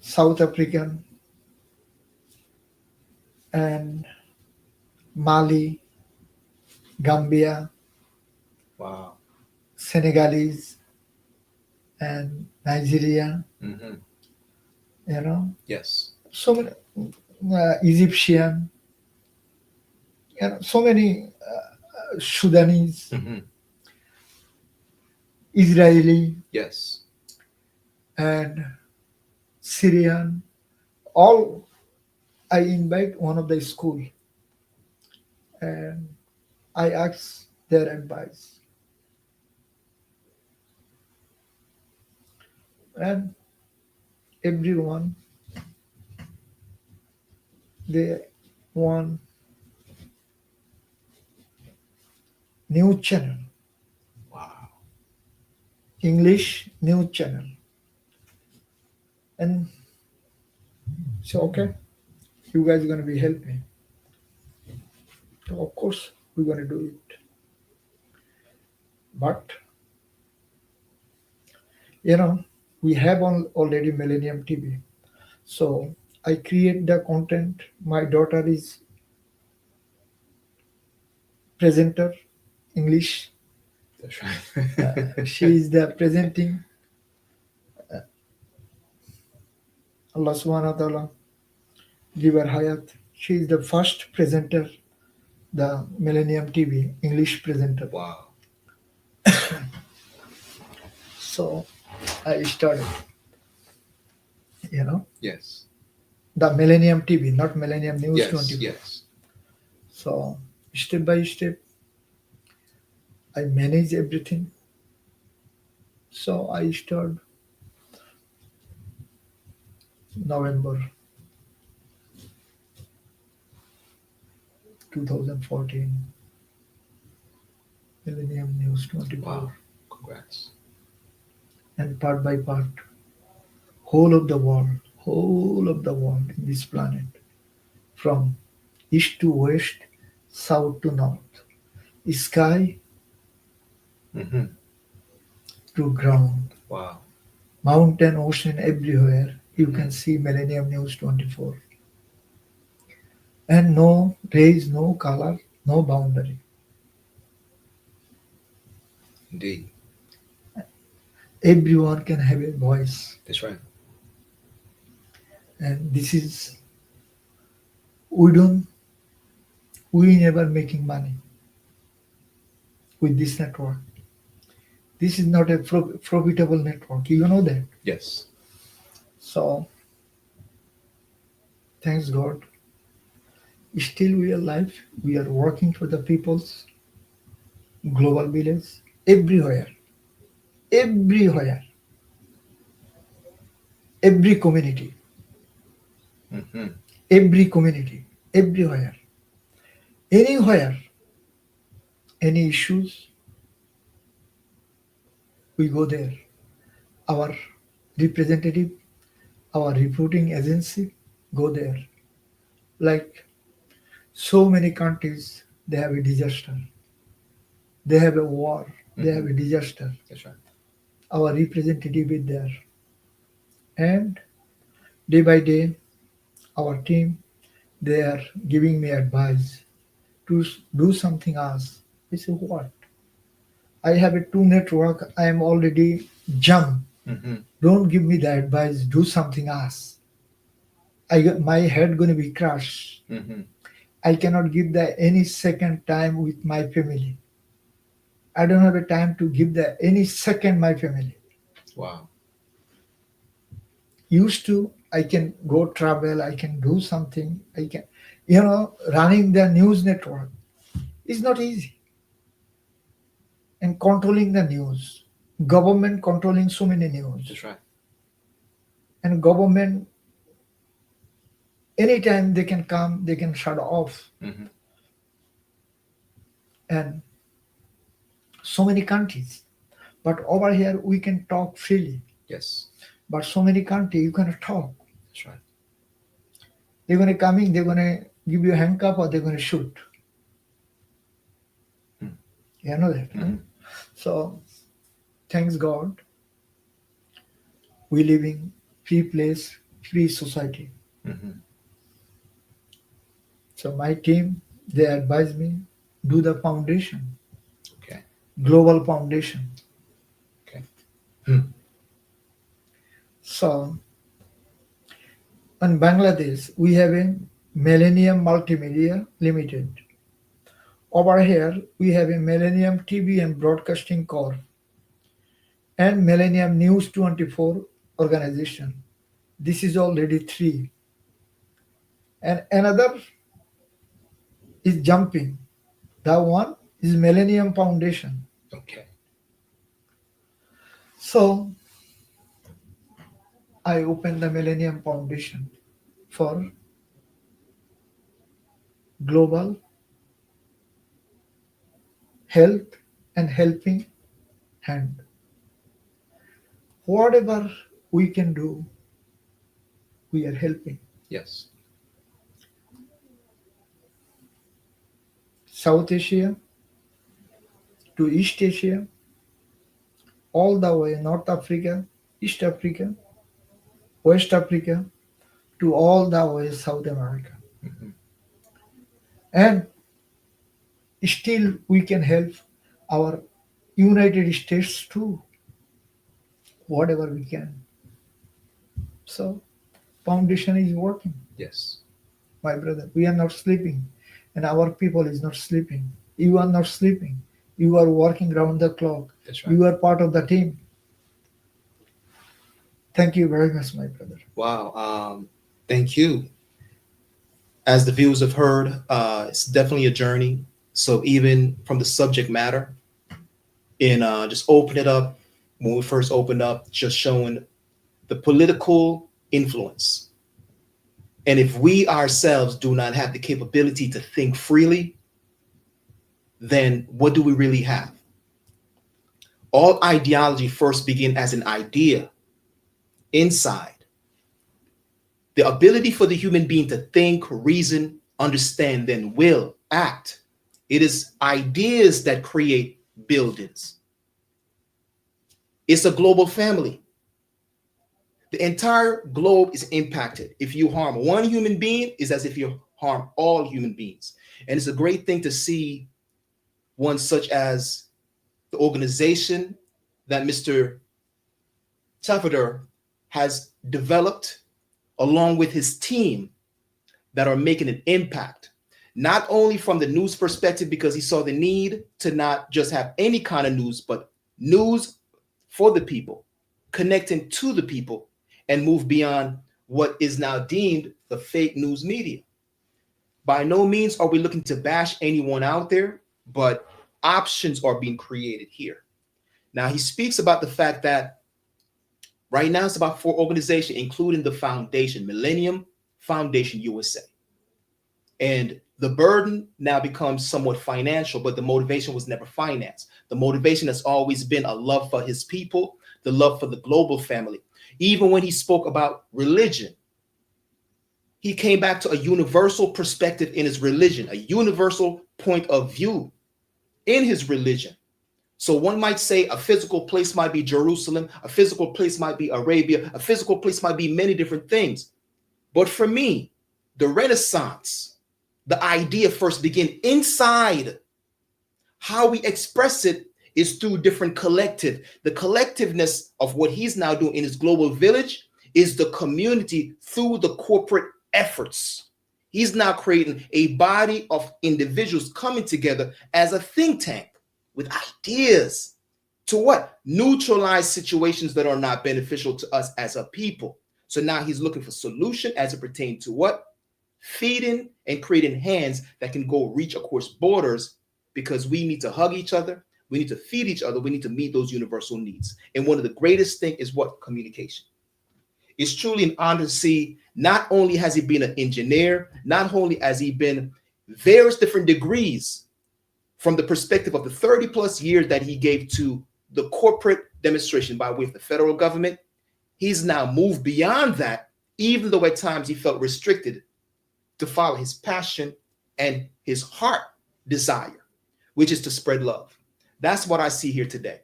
Speaker 3: South African and Mali, Gambia,
Speaker 2: Wow.
Speaker 3: Senegalese, and Nigeria,
Speaker 2: Yes.
Speaker 3: so many Egyptian, so many Sudanese, Israeli,
Speaker 2: Yes.
Speaker 3: and Syrian. All I invite one of the school, and I ask their advice. And everyone, they want new channel,
Speaker 2: Wow.
Speaker 3: English news channel. And so, okay, you guys are going to be help me. So of course, we're going to do it. But, we have already Millennium TV. So I create the content. My daughter is presenter, English.
Speaker 2: That's right.
Speaker 3: She is the presenting. Allah subhanahu wa ta'ala give her hayat. She is the first presenter, the Millennium TV English presenter.
Speaker 2: Wow.
Speaker 3: So I started,
Speaker 2: Yes.
Speaker 3: the Millennium TV, not Millennium News
Speaker 2: Yes.
Speaker 3: 24.
Speaker 2: Yes.
Speaker 3: So step by step, I manage everything. So I started November 2014, Millennium News 24.
Speaker 2: Wow. Congrats.
Speaker 3: And part by part, whole of the world in this planet, from east to west, south to north, sky to ground,
Speaker 2: Wow.
Speaker 3: mountain, ocean, everywhere, you can see Millennium News 24. And no race, no color, no boundary.
Speaker 2: Indeed.
Speaker 3: Everyone can have a voice.
Speaker 2: That's right.
Speaker 3: And this is, we never making money with this network. This is not a profitable network. You know that.
Speaker 2: Yes.
Speaker 3: So, thanks God. Still we are alive. We are working for the people's global village. Everywhere. Every community. every community, everywhere, anywhere, any issues, we go there. Our representative, our reporting agency go there. Like so many countries, they have a disaster. They have a war. They have a disaster.
Speaker 2: That's right.
Speaker 3: Our representative is there. And day by day, our team, they are giving me advice to do something else. I say, what? I have a 2 network. I am already jump. Don't give me the advice. Do something else. My head going to be crushed. I cannot give the any second time with my family. I don't have a time to give the any second my family.
Speaker 2: Wow.
Speaker 3: Used to, I can go travel, I can do something, I can, running the news network is not easy. And controlling the news, government controlling so many news.
Speaker 2: That's right.
Speaker 3: And government, anytime they can come, they can shut off. And so many countries. But over here, we can talk freely.
Speaker 2: Yes.
Speaker 3: But so many countries, you cannot talk.
Speaker 2: That's right.
Speaker 3: They're going to come in, they're going to give you a handcuff or they're going to shoot. You know that. So, thanks God, we live in free place, free society. So my team, they advise me, do the foundation.
Speaker 2: Okay.
Speaker 3: Global foundation.
Speaker 2: Okay.
Speaker 3: So, in Bangladesh, we have a Millennium Multimedia Limited. Over here, we have a Millennium TV and Broadcasting Corp and Millennium News 24 organization. This is already 3. And another is jumping. That one is Millennium Foundation.
Speaker 2: Okay.
Speaker 3: So, I opened the Millennium Foundation for global health and helping hand. Whatever we can do, we are helping.
Speaker 2: Yes.
Speaker 3: South Asia to East Asia, all the way North Africa, East Africa, West Africa, to all the way South America. And still we can help our United States too, whatever we can. So, foundation is working.
Speaker 2: Yes.
Speaker 3: My brother, we are not sleeping, and our people is not sleeping. You are not sleeping. You are working round the clock.
Speaker 2: That's right.
Speaker 3: You are part of the team. Thank you very much, my brother.
Speaker 2: Wow. Thank you. As the viewers have heard, it's definitely a journey. So even from the subject matter, in just open it up, when we first opened up, just showing the political influence. And if we ourselves do not have the capability to think freely, then what do we really have? All ideology first begins as an idea inside. The ability for the human being to think, reason, understand, then will, act. It is ideas that create buildings. It's a global family. The entire globe is impacted. If you harm one human being, it's as if you harm all human beings. And it's a great thing to see one such as the organization that Mr. Tafadar has developed along with his team that are making an impact, not only from the news perspective, because he saw the need to not just have any kind of news, but news for the people, connecting to the people, and move beyond what is now deemed the fake news media. By no means are we looking to bash anyone out there, but options are being created here. Now, he speaks about the fact that right now it's about 4 organizations, including the foundation, Millennium Foundation USA. And the burden now becomes somewhat financial, but the motivation was never finance. The motivation has always been a love for his people, the love for the global family. Even when he spoke about religion, he came back to a universal perspective in his religion, a universal point of view in his religion. So one might say a physical place might be Jerusalem, a physical place might be Arabia, a physical place might be many different things. But for me, the Renaissance, the idea first began inside. How we express it is through different collective. The collectiveness of what he's now doing in his global village is the community through the corporate efforts. He's now creating a body of individuals coming together as a think tank with ideas to what? Neutralize situations that are not beneficial to us as a people. So now he's looking for solution as it pertains to what? Feeding and creating hands that can go reach across borders, because we need to hug each other. We need to feed each other. We need to meet those universal needs. And one of the greatest things is what? Communication. It's truly an honor to see, not only has he been an engineer, not only has he been various different degrees from the perspective of the 30 plus years that he gave to the corporate demonstration by way of the federal government. He's now moved beyond that, even though at times he felt restricted, to follow his passion and his heart desire, which is to spread love. That's what I see here today.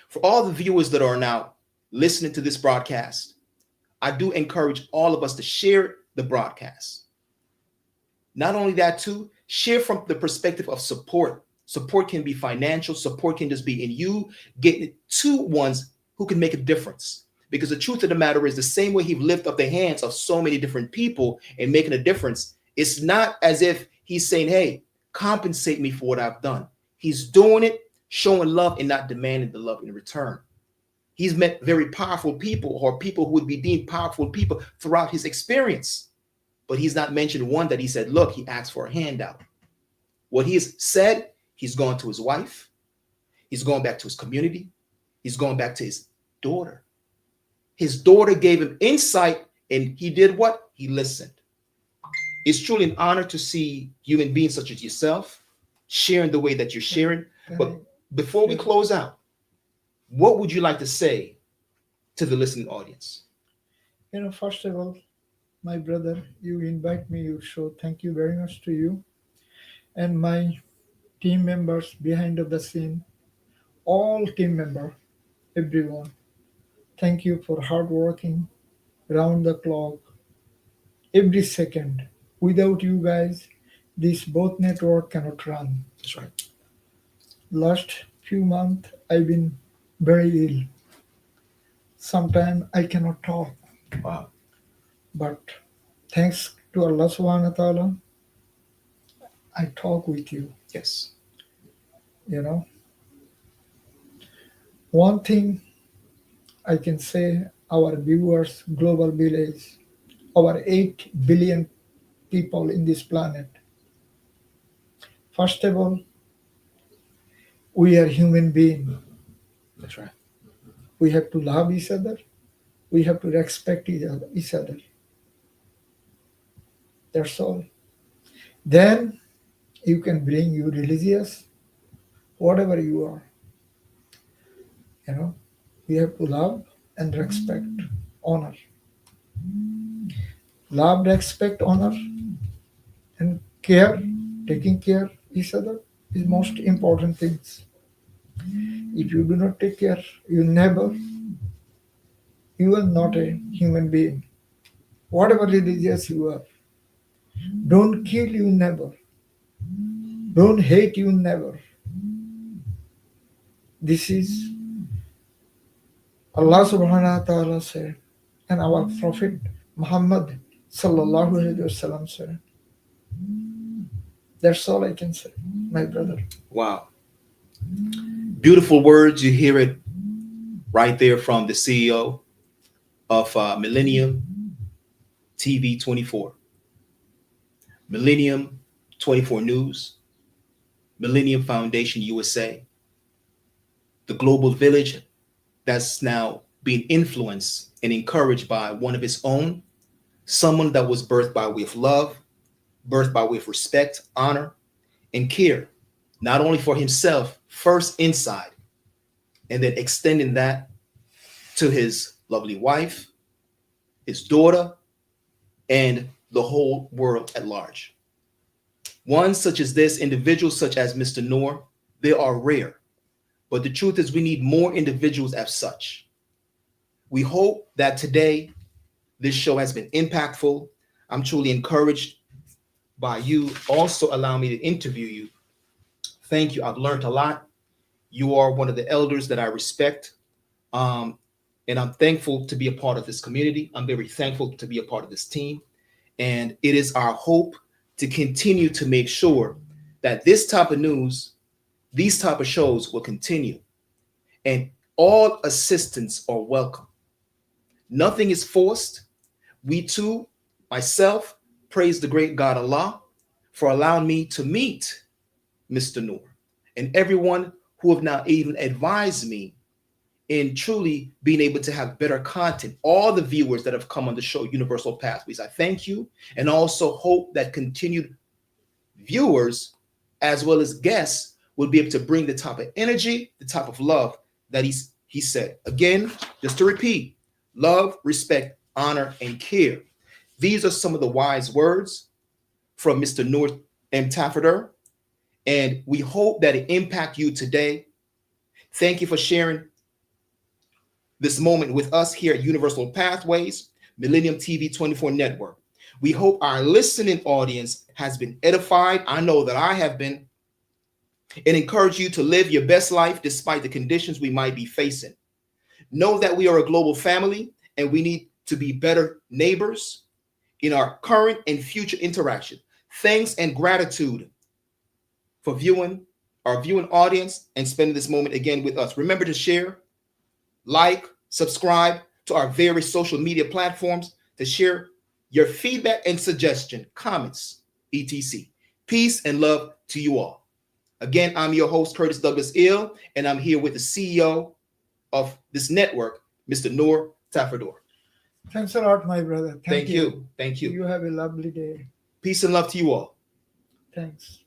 Speaker 2: For all the viewers that are now listening to this broadcast, I do encourage all of us to share the broadcast. Not only that, too, share from the perspective of support. Support can be financial. Support can just be in you getting to ones who can make a difference. Because the truth of the matter is, the same way he lifted up the hands of so many different people and making a difference, it's not as if he's saying, hey, compensate me for what I've done. He's doing it, showing love and not demanding the love in return. He's met very powerful people, or people who would be deemed powerful people throughout his experience. But he's not mentioned one that he said, look, he asked for a handout. What he has said, he's gone to his wife. He's going back to his community. He's going back to his daughter. His daughter gave him insight, and he did what? He listened. It's truly an honor to see human beings such as yourself sharing the way that you're sharing. But before we close out, what would you like to say to the listening audience?
Speaker 3: First of all, my brother, you invite me, you show thank you very much to you. And my team members behind the scene, all team members, everyone. Thank you for hard working, round the clock, every second. Without you guys, this both network cannot run.
Speaker 2: That's right.
Speaker 3: Last few months, I've been very ill. Sometimes I cannot talk.
Speaker 2: Wow.
Speaker 3: But thanks to Allah subhanahu wa ta'ala, I talk with you.
Speaker 2: Yes.
Speaker 3: One thing I can say, our viewers, global village, over 8 billion people in this planet. First of all, we are human beings.
Speaker 2: That's right.
Speaker 3: We have to love each other. We have to respect each other. That's all. Then you can bring you religious, whatever you are. We have to love and respect, honor. Love, respect, honor, and care, taking care each other is most important things. If you do not take care, you are not a human being. Whatever religious you are, don't kill, you never. Don't hate, you never. This is Allah subhanahu wa ta'ala said, and our Prophet Muhammad sallallahu alayhi wa sallam said. That's all I can say, my brother.
Speaker 2: Wow. Beautiful words. You hear it right there from the CEO of Millennium TV 24. Millennium 24 News, Millennium Foundation USA, the global village that's now being influenced and encouraged by one of his own, someone that was birthed by way of love, birthed by way of respect, honor, and care, not only for himself, first inside, and then extending that to his lovely wife, his daughter, and the whole world at large. One such as this, individuals such as Mr. Noor, they are rare. But the truth is we need more individuals as such. We hope that today this show has been impactful. I'm truly encouraged by you also allowing me to interview you. Thank you. I've learned a lot. You are one of the elders that I respect. And I'm thankful to be a part of this community. I'm very thankful to be a part of this team. And it is our hope to continue to make sure that this type of news, these type of shows will continue. And all assistance are welcome. Nothing is forced. We too, myself, praise the great God Allah for allowing me to meet Mr. Noor and everyone who have now even advised me in truly being able to have better content. All the viewers that have come on the show, Universal Pathways, I thank you, and also hope that continued viewers as well as guests will be able to bring the type of energy, the type of love that he said. Again, just to repeat, love, respect, honor, and care. These are some of the wise words from Mr. Noor M. Tafferder, and we hope that it impact you today. Thank you for sharing this moment with us here at Universal Pathways, Millennium TV 24 Network. We hope our listening audience has been edified. I know that I have been, and encourage you to live your best life despite the conditions we might be facing. Know that we are a global family and we need to be better neighbors in our current and future interaction. Thanks and gratitude for our viewing audience and spending this moment again with us. Remember to share, like, subscribe to our various social media platforms, to share your feedback and suggestion, comments, etc. Peace and love to you all. Again, I'm your host, Curtis Douglas Ill, and I'm here with the CEO of this network, Mr. Noor Tafferder.
Speaker 3: Thanks a lot, my brother.
Speaker 2: Thank you. Thank you.
Speaker 3: You have a lovely day.
Speaker 2: Peace and love to you all.
Speaker 3: Thanks.